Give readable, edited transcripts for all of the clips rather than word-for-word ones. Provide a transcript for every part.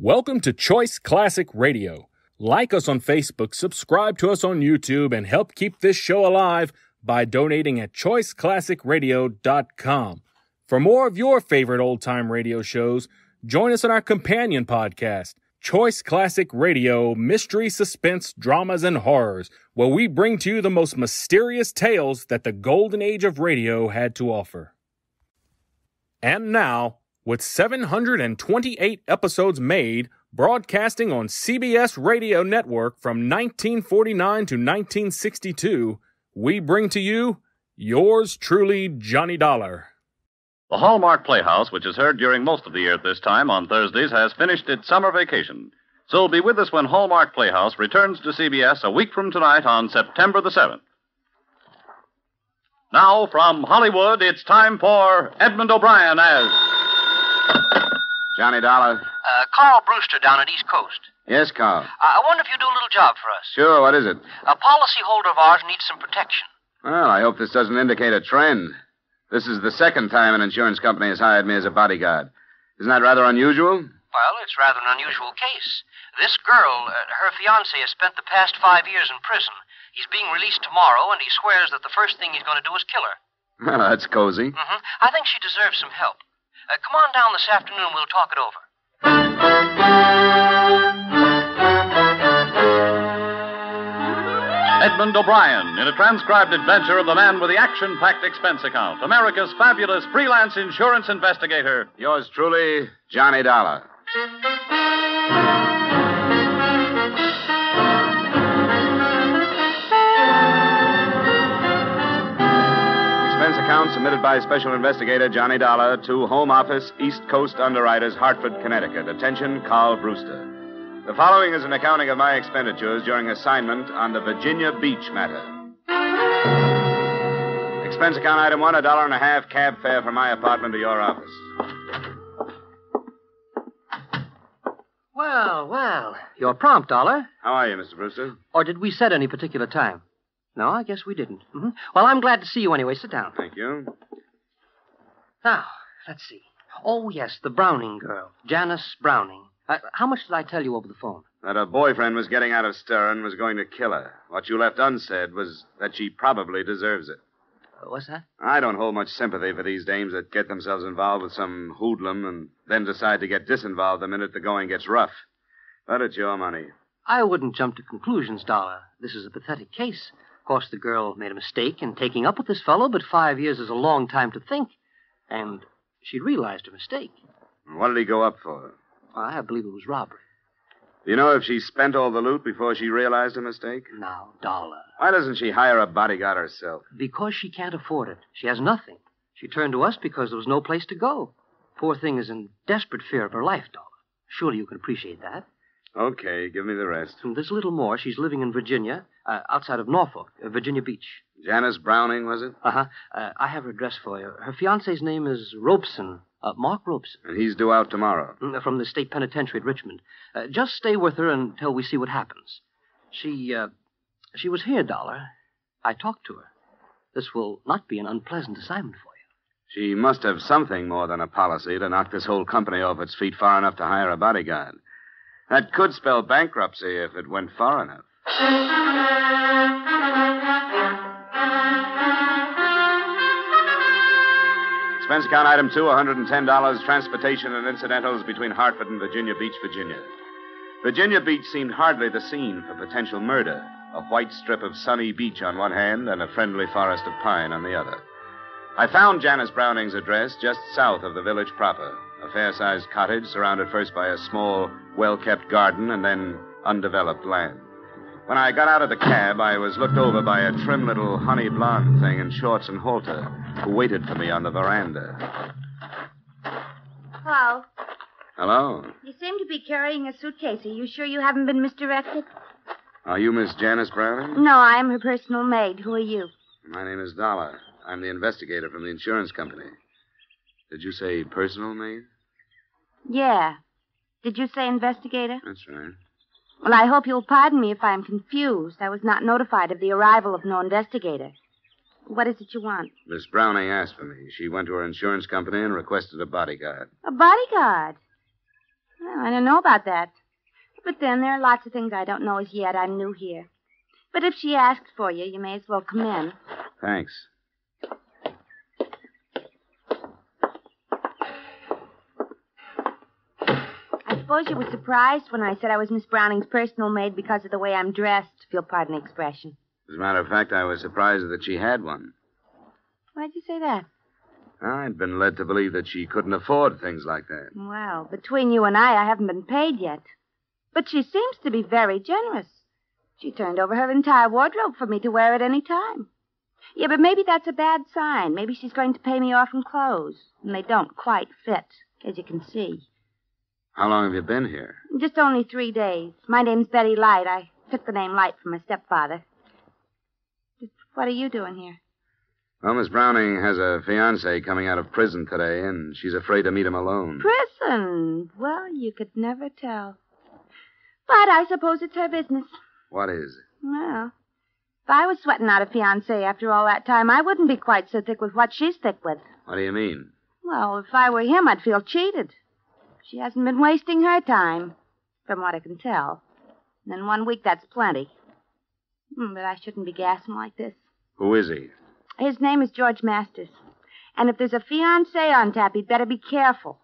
Welcome to Choice Classic Radio. Like us on Facebook, subscribe to us on YouTube, and help keep this show alive by donating at choiceclassicradio.com. For more of your favorite old-time radio shows, join us on our companion podcast, Choice Classic Radio, Mystery, Suspense, Dramas, and Horrors, where we bring to you the most mysterious tales that the golden age of radio had to offer. And now, with 728 episodes made, broadcasting on CBS Radio Network from 1949 to 1962, we bring to you yours truly, Johnny Dollar. The Hallmark Playhouse, which is heard during most of the year at this time on Thursdays, has finished its summer vacation. So be with us when Hallmark Playhouse returns to CBS a week from tonight on September the 7th. Now, from Hollywood, it's time for Edmund O'Brien as... Johnny Dollar. Carl Brewster down at East Coast. Yes, Carl. I wonder if you'd do a little job for us. Sure, what is it? A policyholder of ours needs some protection. Well, I hope this doesn't indicate a trend. This is the second time an insurance company has hired me as a bodyguard. Isn't that rather unusual? Well, it's rather an unusual case. This girl, her fiancé, has spent the past 5 years in prison. He's being released tomorrow, and he swears that the first thing he's going to do is kill her. Well, that's cozy. I think she deserves some help. Come on down this afternoon, we'll talk it over. Edmund O'Brien, in a transcribed adventure of the man with the action-packed expense account, America's fabulous freelance insurance investigator. Yours truly, Johnny Dollar. Expense account submitted by Special Investigator Johnny Dollar to Home Office, East Coast Underwriters, Hartford, Connecticut. Attention, Carl Brewster. The following is an accounting of my expenditures during assignment on the Virginia Beach matter. Expense account item 1, $1.50 cab fare from my apartment to your office. Well. You're prompt, Dollar. How are you, Mr. Brewster? Or did we set any particular time? No, I guess we didn't. Well, I'm glad to see you anyway. Sit down. Thank you. Now, let's see. Oh, yes, the Browning girl. Janice Browning. How much did I tell you over the phone? That her boyfriend was getting out of stir and was going to kill her. What you left unsaid was that she probably deserves it. What's that? I don't hold much sympathy for these dames that get themselves involved with some hoodlum and then decide to get disinvolved the minute the going gets rough. But it's your money. I wouldn't jump to conclusions, Dollar. This is a pathetic case. Of course, the girl made a mistake in taking up with this fellow, but 5 years is a long time to think. And she'd realized her mistake. What did he go up for? I believe it was robbery. Do you know if she spent all the loot before she realized her mistake? Now, Dollar. Why doesn't she hire a bodyguard herself? Because she can't afford it. She has nothing. She turned to us because there was no place to go. Poor thing is in desperate fear of her life, Dollar. Surely you can appreciate that. Okay, give me the rest. And there's a little more. She's living in Virginia, outside of Norfolk, Virginia Beach. Janice Browning, was it? I have her address for you. Her fiancé's name is Robeson, Mark Robeson. And he's due out tomorrow. From the state penitentiary at Richmond. Just stay with her until we see what happens. She was here, Dollar. I talked to her. This will not be an unpleasant assignment for you. She must have something more than a policy to knock this whole company off its feet far enough to hire a bodyguard. That could spell bankruptcy if it went far enough. Expense account item 2, $110, transportation and incidentals between Hartford and Virginia Beach, Virginia. Virginia Beach seemed hardly the scene for potential murder. A white strip of sunny beach on one hand and a friendly forest of pine on the other. I found Janice Browning's address just south of the village proper. A fair-sized cottage surrounded first by a small, well-kept garden and then undeveloped land. When I got out of the cab, I was looked over by a trim little honey blonde thing in shorts and halter who waited for me on the veranda. Paul. Hello. You seem to be carrying a suitcase. Are you sure you haven't been misdirected? Are you Miss Janice Browning? No, I am her personal maid. Who are you? My name is Dollar. I'm the investigator from the insurance company. Did you say personal maid? Yeah. Did you say investigator? That's right. Well, I hope you'll pardon me if I'm confused. I was not notified of the arrival of no investigator. What is it you want? Miss Browning asked for me. She went to her insurance company and requested a bodyguard. A bodyguard? Well, I don't know about that. But then there are lots of things I don't know as yet. I'm new here. But if she asks for you, you may as well come in. Thanks. I suppose you were surprised when I said I was Miss Browning's personal maid because of the way I'm dressed, if you'll pardon the expression. As a matter of fact, I was surprised that she had one. Why'd you say that? I'd been led to believe that she couldn't afford things like that. Well, between you and I haven't been paid yet. But she seems to be very generous. She turned over her entire wardrobe for me to wear at any time. Yeah, but maybe that's a bad sign. Maybe she's going to pay me off in clothes, and they don't quite fit, as you can see. How long have you been here? Just only 3 days. My name's Betty Light. I took the name Light from my stepfather. What are you doing here? Well, Miss Browning has a fiancé coming out of prison today, and she's afraid to meet him alone. Prison? Well, you could never tell. But I suppose it's her business. What is it? Well, if I was sweating out a fiancé after all that time, I wouldn't be quite so thick with what she's thick with. What do you mean? Well, if I were him, I'd feel cheated. She hasn't been wasting her time, from what I can tell. And in 1 week, that's plenty. But I shouldn't be gassing like this. Who is he? His name is George Masters. And if there's a fiancé on tap, he'd better be careful.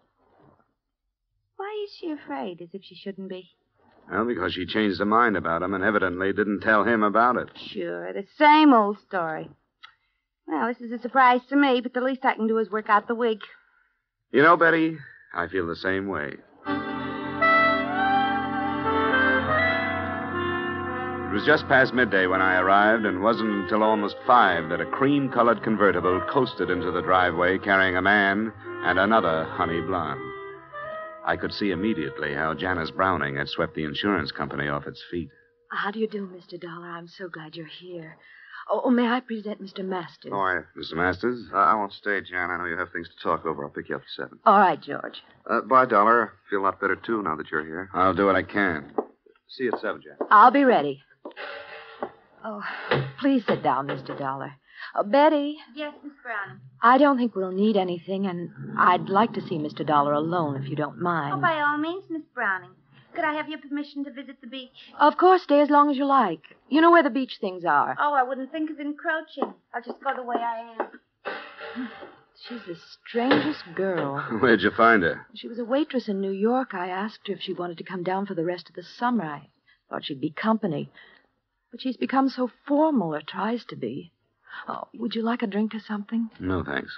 Why is she afraid, as if she shouldn't be? Well, because she changed her mind about him and evidently didn't tell him about it. Sure, the same old story. Well, this is a surprise to me, but the least I can do is work out the wig. You know, Betty, I feel the same way. It was just past midday when I arrived, and wasn't until almost 5 that a cream-colored convertible coasted into the driveway carrying a man and another honey blonde. I could see immediately how Janice Browning had swept the insurance company off its feet. How do you do, Mr. Dollar? I'm so glad you're here. Oh, may I present Mr. Masters? Mr. Masters? I won't stay, Jan. I know you have things to talk over. I'll pick you up at 7. All right, George. Bye, Dollar. Feel a lot better, too, now that you're here. I'll do what I can. See you at 7, Jan. I'll be ready. Oh, please sit down, Mr. Dollar. Betty, Yes, Miss Browning. I don't think we'll need anything, and I'd like to see Mr. Dollar alone, if you don't mind. Oh, by all means, Miss Browning. Could I have your permission to visit the beach? Of course, stay as long as you like. You know where the beach things are. Oh, I wouldn't think of encroaching. I'll just go the way I am. She's the strangest girl. Where'd you find her? She was a waitress in New York. I asked her if she wanted to come down for the rest of the summer. I thought she'd be company. But she's become so formal, or tries to be. Oh, would you like a drink or something? No, thanks.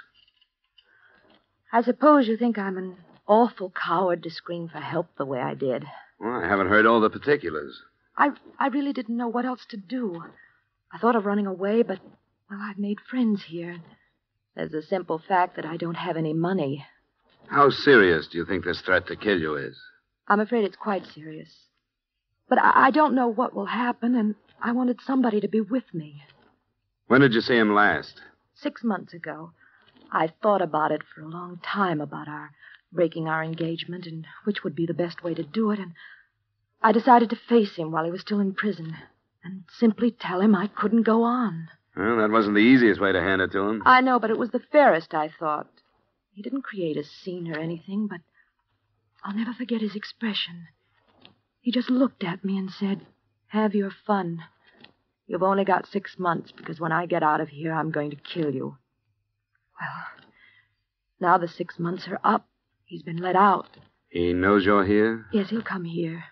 I suppose you think I'm an awful coward to scream for help the way I did. Well, I haven't heard all the particulars. I really didn't know what else to do. I thought of running away, but, well, I've made friends here. There's the simple fact that I don't have any money. How serious do you think this threat to kill you is? I'm afraid it's quite serious. But I don't know what will happen, and I wanted somebody to be with me. When did you see him last? 6 months ago. I thought about it for a long time, about breaking our engagement and which would be the best way to do it, and I decided to face him while he was still in prison and simply tell him I couldn't go on. Well, that wasn't the easiest way to hand it to him. I know, but it was the fairest, I thought. He didn't create a scene or anything, but I'll never forget his expression. He just looked at me and said, "Have your fun. You've only got 6 months, because when I get out of here, I'm going to kill you." Well, now the 6 months are up. He's been let out. He knows you're here? Yes, he'll come here.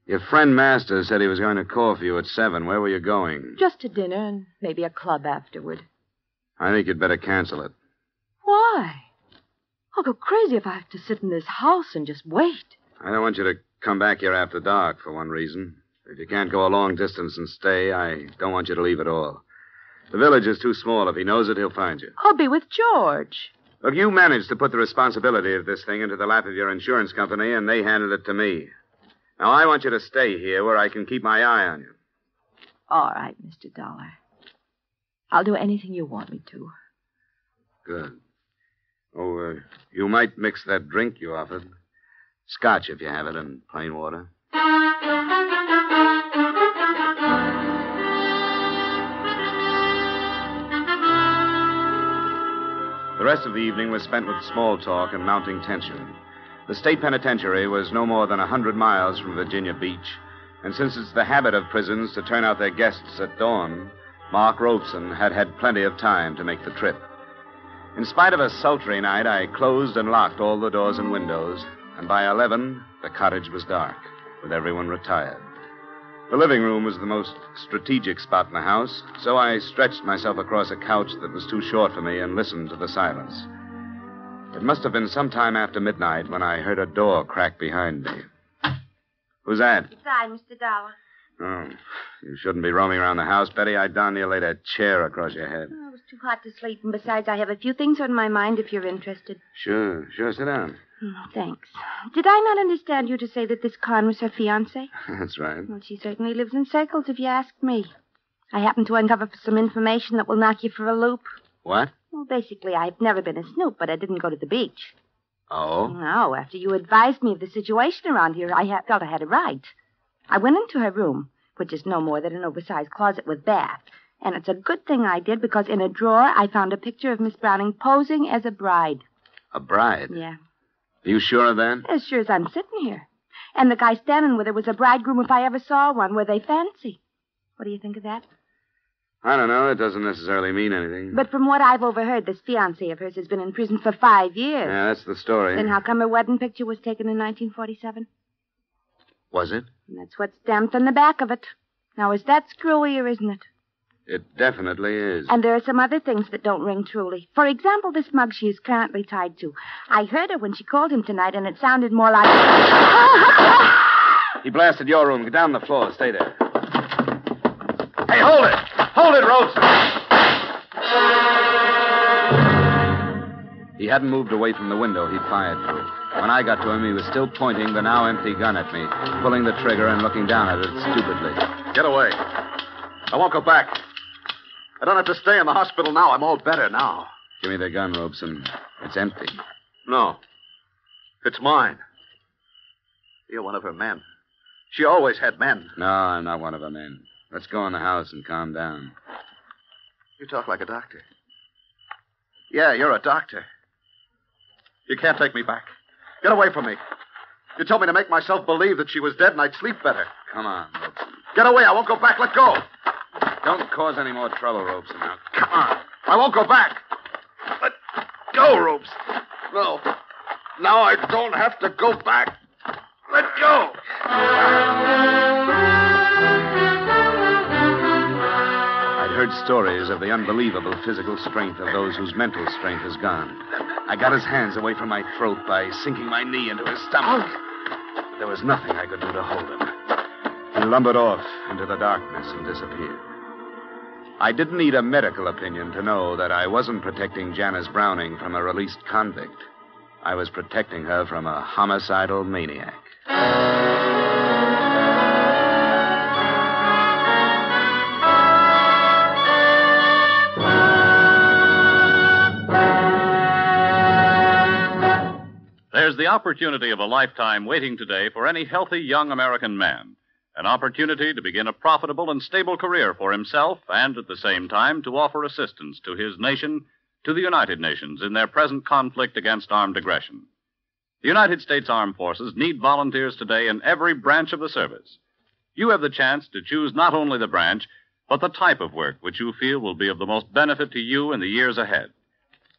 Your friend Masters said he was going to call for you at 7. Where were you going? Just to dinner and maybe a club afterward. I think you'd better cancel it. Why? I'll go crazy if I have to sit in this house and just wait. I don't want you to come back here after dark, for one reason. If you can't go a long distance and stay, I don't want you to leave at all. The village is too small. If he knows it, he'll find you. I'll be with George. Look, you managed to put the responsibility of this thing into the lap of your insurance company, and they handed it to me. Now, I want you to stay here where I can keep my eye on you. All right, Mr. Dollar. I'll do anything you want me to. Good. Oh, you might mix that drink you offered. Scotch, if you have it, and plain water. The rest of the evening was spent with small talk and mounting tension. The state penitentiary was no more than 100 miles from Virginia Beach, and since it's the habit of prisons to turn out their guests at dawn, Mark Robeson had had plenty of time to make the trip. In spite of a sultry night, I closed and locked all the doors and windows, and by 11, the cottage was dark, with everyone retired. The living room was the most strategic spot in the house, so I stretched myself across a couch that was too short for me and listened to the silence. It must have been some time after midnight when I heard a door crack behind me. Who's that? It's I, Mr. Dollar. Oh, you shouldn't be roaming around the house, Betty. I darn near laid a chair across your head. Oh, it was too hot to sleep, and besides, I have a few things on my mind if you're interested. Sure, sit down. Thanks. Did I not understand you to say that this Con was her fiancé? That's right. Well, she certainly lives in circles, if you ask me. I happened to uncover some information that will knock you for a loop. What? Well, basically, I've never been a snoop, but I didn't go to the beach. Oh? No, after you advised me of the situation around here, I felt I had a right. I went into her room, which is no more than an oversized closet with bath. And it's a good thing I did, because in a drawer, I found a picture of Miss Browning posing as a bride. A bride? Yeah. Are you sure of that? As sure as I'm sitting here. And the guy standing with her was a bridegroom if I ever saw one. Were they fancy? What do you think of that? I don't know. It doesn't necessarily mean anything. But from what I've overheard, this fiancé of hers has been in prison for 5 years. Yeah, that's the story. Then how come her wedding picture was taken in 1947? Was it? And that's what's stamped on the back of it. Now, is that screwy or isn't it? It definitely is. And there are some other things that don't ring truly. For example, this mug she is currently tied to. I heard her when she called him tonight, and it sounded more like... He blasted your room. Get down on the floor. Stay there. Hey, hold it! Hold it, Robeson! He hadn't moved away from the window he'd fired through. When I got to him, he was still pointing the now empty gun at me, pulling the trigger and looking down at it stupidly. Get away. I won't go back. I don't have to stay in the hospital now. I'm all better now. Give me the gun, Robeson. It's empty. No. It's mine. You're one of her men. She always had men. No, I'm not one of her men. Let's go in the house and calm down. You talk like a doctor. Yeah, you're a doctor. You can't take me back. Get away from me. You told me to make myself believe that she was dead and I'd sleep better. Come on, Robeson. Get away. I won't go back. Let go. Don't cause any more trouble, Robeson. Now, come on. I won't go back. Let go, Ropes. No. Now I don't have to go back. Let go. I'd heard stories of the unbelievable physical strength of those whose mental strength is gone. I got his hands away from my throat by sinking my knee into his stomach. But there was nothing I could do to hold him. He lumbered off into the darkness and disappeared. I didn't need a medical opinion to know that I wasn't protecting Janice Browning from a released convict. I was protecting her from a homicidal maniac. There's the opportunity of a lifetime waiting today for any healthy young American man. An opportunity to begin a profitable and stable career for himself and at the same time to offer assistance to his nation, to the United Nations in their present conflict against armed aggression. The United States Armed Forces need volunteers today in every branch of the service. You have the chance to choose not only the branch, but the type of work which you feel will be of the most benefit to you in the years ahead.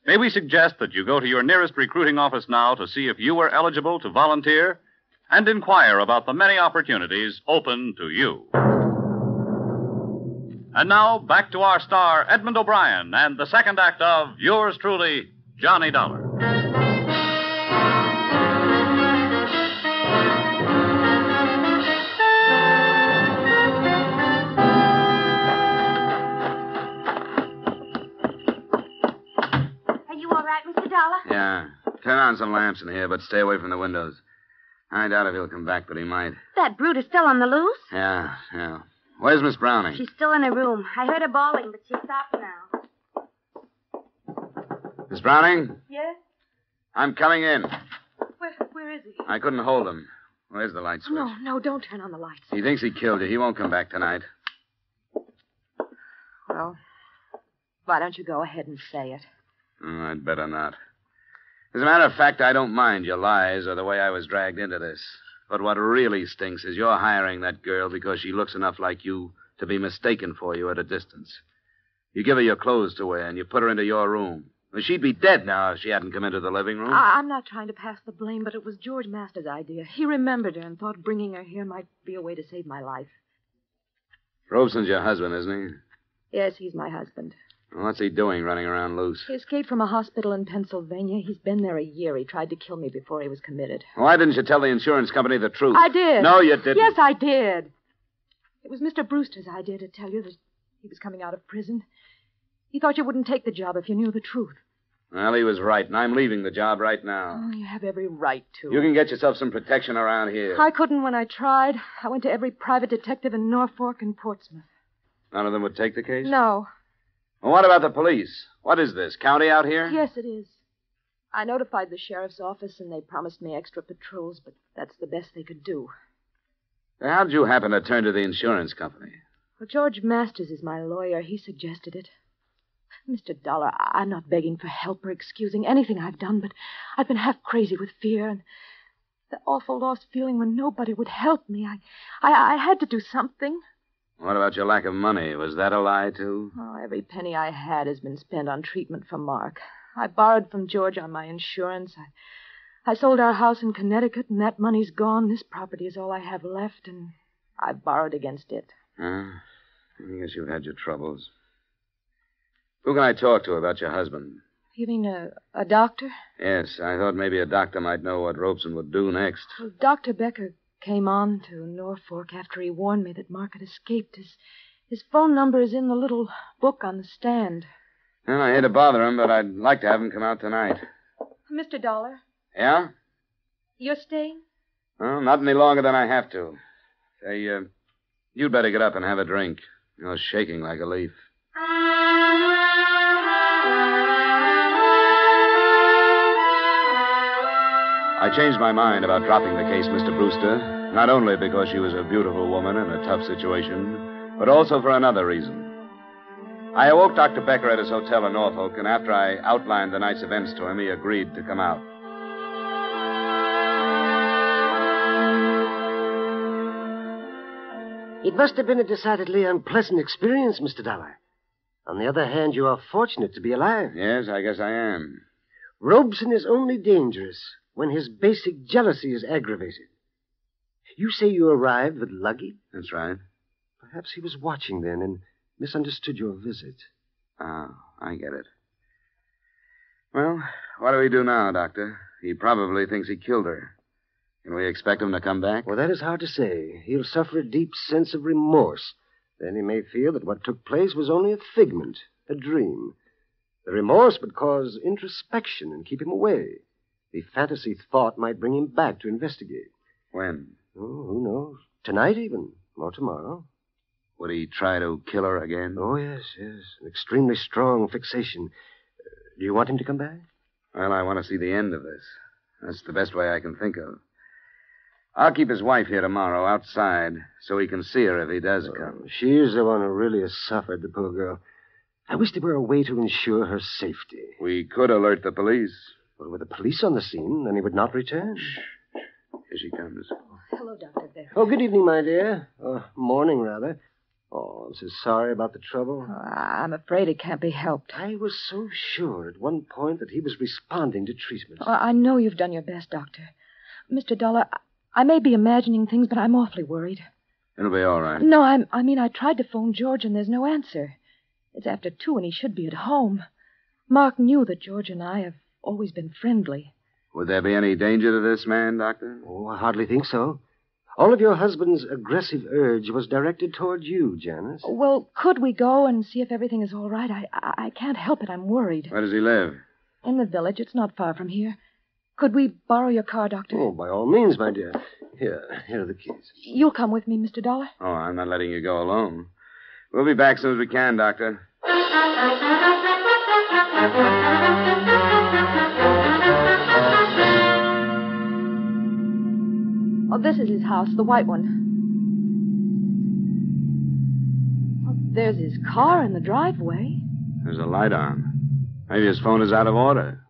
May we suggest that you go to your nearest recruiting office now to see if you are eligible to volunteer and inquire about the many opportunities open to you. And now, back to our star, Edmund O'Brien, and the second act of yours truly, Johnny Dollar. Are you all right, Mr. Dollar? Yeah. Turn on some lamps in here, but stay away from the windows. I doubt if he'll come back, but he might. That brute is still on the loose? Yeah. Where's Miss Browning? She's still in her room. I heard her bawling, but she's stopped now. Miss Browning? Yes? I'm coming in. Where is he? I couldn't hold him. Where's the light switch? No, don't turn on the lights. He thinks he killed you. He won't come back tonight. Well, why don't you go ahead and say it? I'd better not. As a matter of fact, I don't mind your lies or the way I was dragged into this. But what really stinks is you're hiring that girl because she looks enough like you to be mistaken for you at a distance. You give her your clothes to wear, and you put her into your room. Well, she'd be dead now if she hadn't come into the living room. I'm not trying to pass the blame, but it was George Masters' idea. He remembered her and thought bringing her here might be a way to save my life. Robeson's your husband, isn't he? Yes, he's my husband. Well, what's he doing running around loose? He escaped from a hospital in Pennsylvania. He's been there a year. He tried to kill me before he was committed. Why didn't you tell the insurance company the truth? I did. No, you didn't. Yes, I did. It was Mr. Brewster's idea to tell you that he was coming out of prison. He thought you wouldn't take the job if you knew the truth. Well, he was right, and I'm leaving the job right now. Oh, you have every right to. You can get yourself some protection around here. I couldn't when I tried. I went to every private detective in Norfolk and Portsmouth. None of them would take the case? No. Well, what about the police? What is this, county out here? Yes, it is. I notified the sheriff's office, and they promised me extra patrols, but that's the best they could do. How'd you happen to turn to the insurance company? Well, George Masters is my lawyer. He suggested it. Mr. Dollar, I'm not begging for help or excusing anything I've done, but I've been half crazy with fear and the awful lost feeling when nobody would help me. I had to do something. What about your lack of money? Was that a lie, too? Oh, every penny I had has been spent on treatment for Mark. I borrowed from George on my insurance. I sold our house in Connecticut, and that money's gone. This property is all I have left, and I've borrowed against it. I guess you've had your troubles. Who can I talk to about your husband? You mean a doctor? Yes, I thought maybe a doctor might know what Robeson would do next. Well, Dr. Becker came on to Norfolk after he warned me that Mark had escaped. His phone number is in the little book on the stand. Well, I hate to bother him, but I'd like to have him come out tonight. Mr. Dollar? Yeah? You're staying? Well, not any longer than I have to. Say, you'd better get up and have a drink. You're shaking like a leaf. I changed my mind about dropping the case, Mr. Brewster, not only because she was a beautiful woman in a tough situation, but also for another reason. I awoke Dr. Becker at his hotel in Norfolk, and after I outlined the night's events to him, he agreed to come out. It must have been a decidedly unpleasant experience, Mr. Dollar. On the other hand, you are fortunate to be alive. Yes, I guess I am. Robeson is only dangerous when his basic jealousy is aggravated. You say you arrived with luggage? That's right. Perhaps he was watching then and misunderstood your visit. Oh, I get it. Well, what do we do now, Doctor? He probably thinks he killed her. Can we expect him to come back? Well, that is hard to say. He'll suffer a deep sense of remorse. Then he may feel that what took place was only a figment, a dream. The remorse would cause introspection and keep him away. The fantasy thought might bring him back to investigate. When? Oh, who knows? Tonight even, or tomorrow. Would he try to kill her again? Oh, yes. An extremely strong fixation. Do you want him to come back? Well, I want to see the end of this. That's the best way I can think of. I'll keep his wife here tomorrow outside so he can see her if he does come. She's the one who really has suffered, the poor girl. I wish there were a way to ensure her safety. We could alert the police. Well, with the police on the scene, then he would not return. Shh. Here she comes. Hello, Dr. Becker. Oh, good evening, my dear. Morning, rather. Oh, I'm so sorry about the trouble. I'm afraid it can't be helped. I was so sure at one point that he was responding to treatment. I know you've done your best, Doctor. Mr. Dollar, I may be imagining things, but I'm awfully worried. It'll be all right. No, I mean, I tried to phone George, and there's no answer. It's after 2, and he should be at home. Mark knew that George and I have always been friendly. Would there be any danger to this man, Doctor? Oh, I hardly think so. All of your husband's aggressive urge was directed toward you, Janice. Well, could we go and see if everything is all right? I can't help it. I'm worried. Where does he live? In the village. It's not far from here. Could we borrow your car, Doctor? Oh, by all means, my dear. Here are the keys. You'll come with me, Mr. Dollar? Oh, I'm not letting you go alone. We'll be back as soon as we can, Doctor. Oh, this is his house, the white one. Oh, there's his car in the driveway. There's a light on. Maybe his phone is out of order.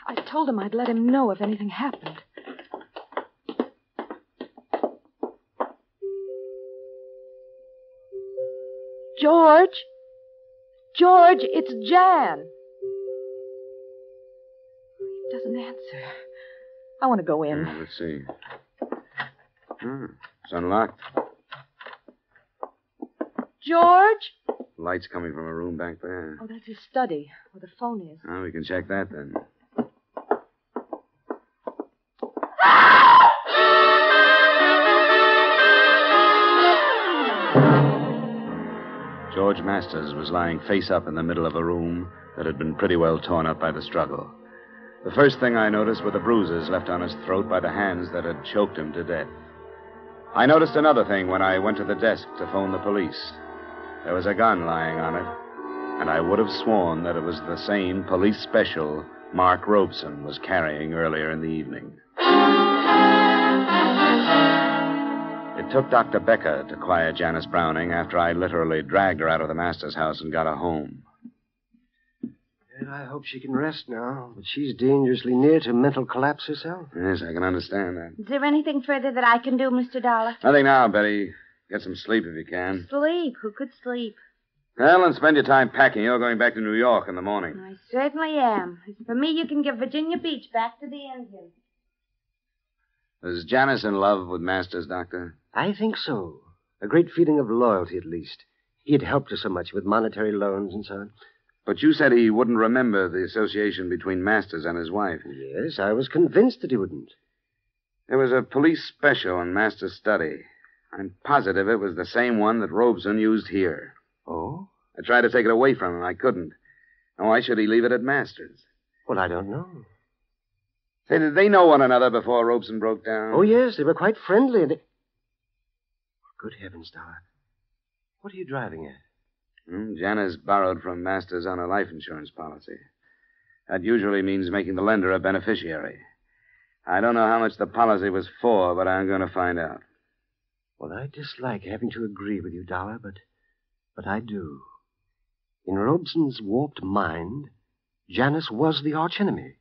I told him I'd let him know if anything happened. George? George, it's Jan. He doesn't answer. I want to go in. Let's see. It's unlocked. George? Light's coming from a room back there. Oh, that's his study, where the phone is. Oh, we can check that then. George Masters was lying face up in the middle of a room that had been pretty well torn up by the struggle. The first thing I noticed were the bruises left on his throat by the hands that had choked him to death. I noticed another thing when I went to the desk to phone the police. There was a gun lying on it, and I would have sworn that it was the same police special Mark Robeson was carrying earlier in the evening. It took Dr. Becker to quiet Janice Browning after I literally dragged her out of the Masters' house and got her home. And I hope she can rest now, but she's dangerously near to mental collapse herself. Yes, I can understand that. Is there anything further that I can do, Mr. Dollar? Nothing now, Betty. Get some sleep if you can. Sleep? Who could sleep? Well, and spend your time packing. You're going back to New York in the morning. I certainly am. As for me, you can give Virginia Beach back to the Indians. Was Janice in love with Masters, Doctor? I think so. A great feeling of loyalty, at least. He had helped her so much with monetary loans and so on. But you said he wouldn't remember the association between Masters and his wife. Yes, I was convinced that he wouldn't. There was a police special in Masters' study. I'm positive it was the same one that Robeson used here. Oh? I tried to take it away from him. I couldn't. Now, why should he leave it at Masters? Well, I don't know. Say, did they know one another before Robeson broke down? Oh, yes, they were quite friendly. And Good heavens, Dollar. What are you driving at? Janice borrowed from Masters on a life insurance policy. That usually means making the lender a beneficiary. I don't know how much the policy was for, but I'm going to find out. Well, I dislike having to agree with you, Dollar, but I do. In Robeson's warped mind, Janice was the archenemy.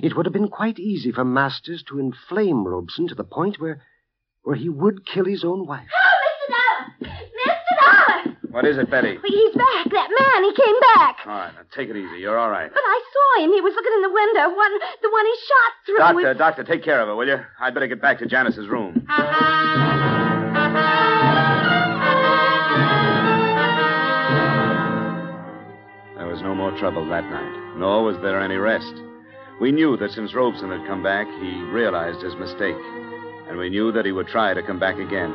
It would have been quite easy for Masters to inflame Robeson to the point where he would kill his own wife. Oh, Mr. Dollar! Mr. Dollar! What is it, Betty? He's back. That man, he came back. All right, now take it easy. You're all right. But I saw him. He was looking in the window. The one he shot through. Doctor, take care of her, will you? I'd better get back to Janice's room. There was no more trouble that night, nor was there any rest. We knew that since Robeson had come back, he realized his mistake, and we knew that he would try to come back again.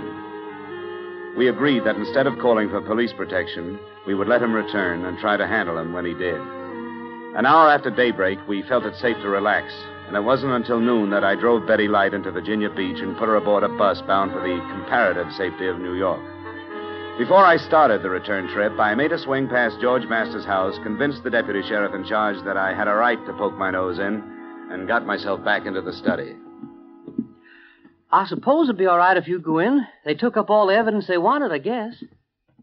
We agreed that instead of calling for police protection, we would let him return and try to handle him when he did. An hour after daybreak, we felt it safe to relax, and it wasn't until noon that I drove Betty Light into Virginia Beach and put her aboard a bus bound for the comparative safety of New York. Before I started the return trip, I made a swing past George Masters' house, convinced the deputy sheriff in charge that I had a right to poke my nose in, and got myself back into the study. I suppose it'd be all right if you go in. They took up all the evidence they wanted, I guess.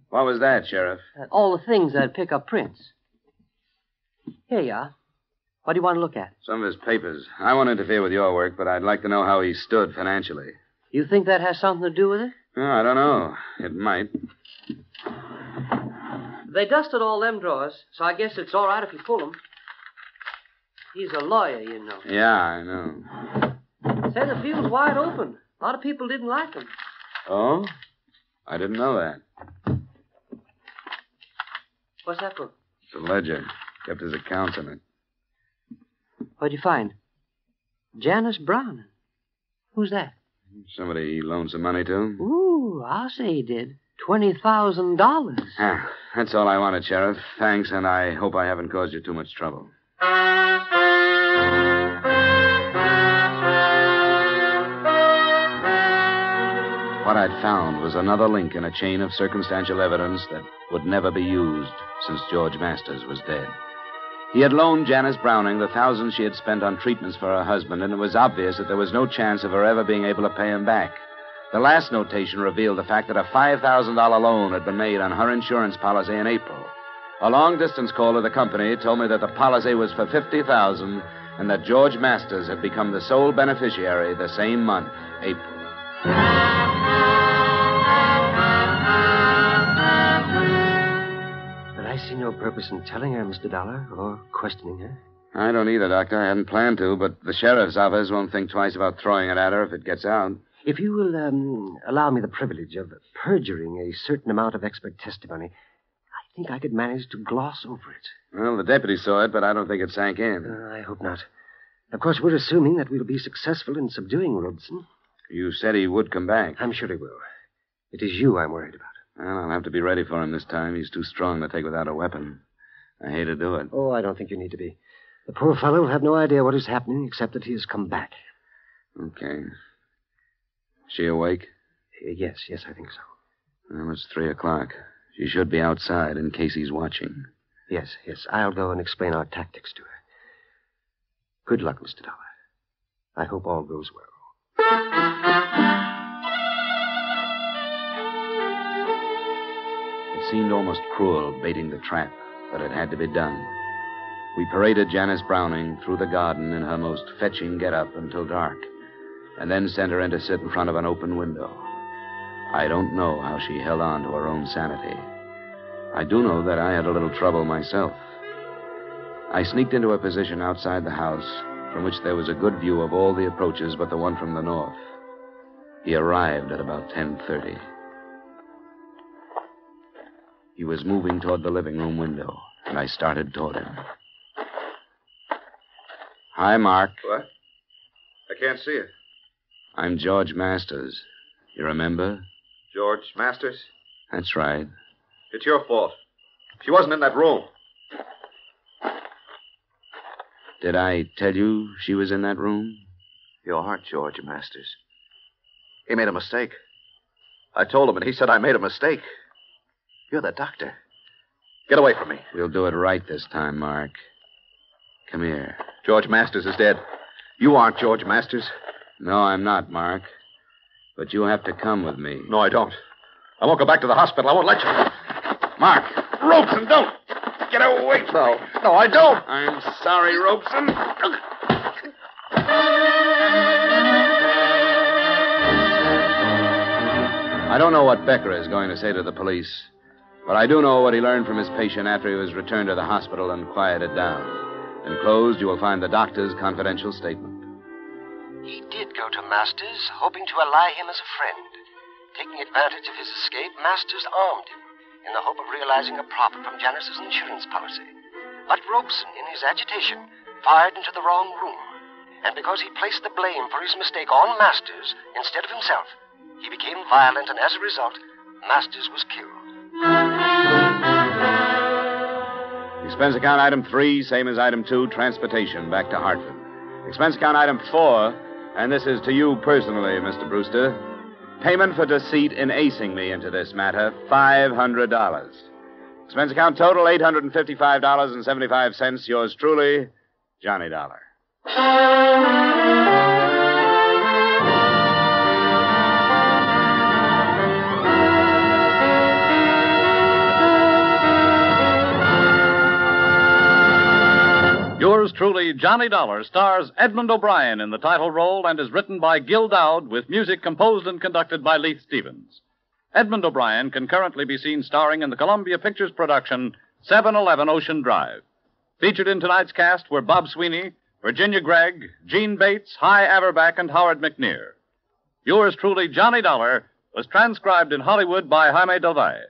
What was that, Sheriff? All the things that'd pick up prints. Here you are. What do you want to look at? Some of his papers. I won't interfere with your work, but I'd like to know how he stood financially. You think that has something to do with it? Oh, I don't know. It might. They dusted all them drawers, so I guess it's all right if you pull them. He's a lawyer, you know. Yeah, I know. Say the field's wide open. A lot of people didn't like him. Oh? I didn't know that. What's that for? It's a ledger. Kept his accounts in it. What'd you find? Janice Browning. Who's that? Somebody he loaned some money to. Ooh, I'll say he did. $20,000. Ah, that's all I wanted, Sheriff. Thanks, and I hope I haven't caused you too much trouble. What I'd found was another link in a chain of circumstantial evidence that would never be used since George Masters was dead. He had loaned Janice Browning the thousands she had spent on treatments for her husband, and it was obvious that there was no chance of her ever being able to pay him back. The last notation revealed the fact that a $5,000 loan had been made on her insurance policy in April. A long-distance call to the company told me that the policy was for $50,000 and that George Masters had become the sole beneficiary the same month, April. But I see no purpose in telling her, Mr. Dollar, or questioning her. I don't either, Doctor. I hadn't planned to, but the sheriff's office won't think twice about throwing it at her if it gets out. If you will allow me the privilege of perjuring a certain amount of expert testimony, I think I could manage to gloss over it. Well, the deputy saw it, but I don't think it sank in. I hope not. Of course, we're assuming that we'll be successful in subduing Robeson. You said he would come back. I'm sure he will. It is you I'm worried about. Well, I'll have to be ready for him this time. He's too strong to take without a weapon. I hate to do it. Oh, I don't think you need to be. The poor fellow will have no idea what is happening except that he has come back. Okay. She awake? Yes, I think so. Well, it's 3:00. She should be outside in case he's watching. Yes. I'll go and explain our tactics to her. Good luck, Mr. Dollar. I hope all goes well. It seemed almost cruel baiting the trap, but it had to be done. We paraded Janice Browning through the garden in her most fetching get-up until dark, and then sent her in to sit in front of an open window. I don't know how she held on to her own sanity. I do know that I had a little trouble myself. I sneaked into a position outside the house from which there was a good view of all the approaches but the one from the north. He arrived at about 10:30. He was moving toward the living room window, and I started toward him. Hi, Mark. What? I can't see it. I'm George Masters. You remember? George Masters? That's right. It's your fault. She wasn't in that room. Did I tell you she was in that room? You aren't George Masters. He made a mistake. I told him, and he said I made a mistake. You're the doctor. Get away from me. We'll do it right this time, Mark. Come here. George Masters is dead. You aren't George Masters. No, I'm not, Mark. But you have to come with me. No, I don't. I won't go back to the hospital. I won't let you. Mark! Robeson, don't! Get away from me. No, I don't. I'm sorry, Robeson. I don't know what Becker is going to say to the police, but I do know what he learned from his patient after he was returned to the hospital and quieted down. Enclosed, you will find the doctor's confidential statement. He did go to Masters, hoping to ally him as a friend. Taking advantage of his escape, Masters armed him in the hope of realizing a profit from Janice's insurance policy. But Robeson, in his agitation, fired into the wrong room. And because he placed the blame for his mistake on Masters instead of himself, he became violent, and as a result, Masters was killed. Expense account item 3, same as item 2, transportation back to Hartford. Expense account item 4, and this is to you personally, Mr. Brewster. Payment for deceit in acing me into this matter, $500. Expense account total, $855.75. Yours truly, Johnny Dollar. Yours truly, Johnny Dollar, stars Edmund O'Brien in the title role and is written by Gil Dowd with music composed and conducted by Leith Stevens. Edmund O'Brien can currently be seen starring in the Columbia Pictures production 711 Ocean Drive. Featured in tonight's cast were Bob Sweeney, Virginia Gregg, Gene Bates, Hy Averback, and Howard McNear. Yours truly, Johnny Dollar, was transcribed in Hollywood by Jaime Del Valle.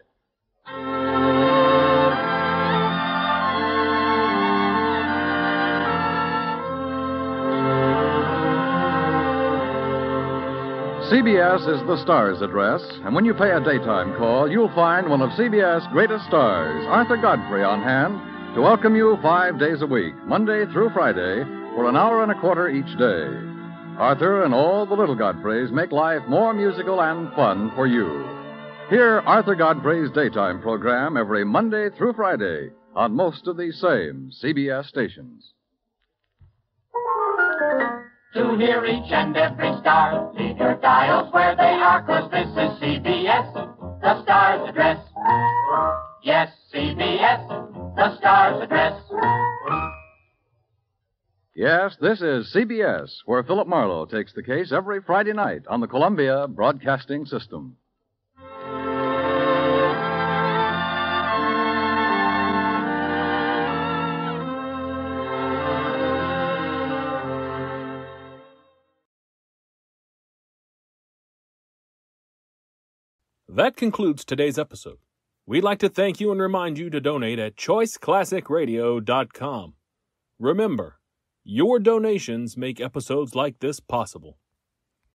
CBS is the star's address, and when you pay a daytime call, you'll find one of CBS' greatest stars, Arthur Godfrey, on hand to welcome you 5 days a week, Monday through Friday, for an hour and a quarter each day. Arthur and all the little Godfreys make life more musical and fun for you. Hear Arthur Godfrey's daytime program every Monday through Friday on most of these same CBS stations. To hear each and every star, leave your dials where they are, 'cause this is CBS, the star's address. Yes, CBS, the star's address. Yes, this is CBS, where Philip Marlowe takes the case every Friday night on the Columbia Broadcasting System. That concludes today's episode. We'd like to thank you and remind you to donate at choiceclassicradio.com. Remember, your donations make episodes like this possible.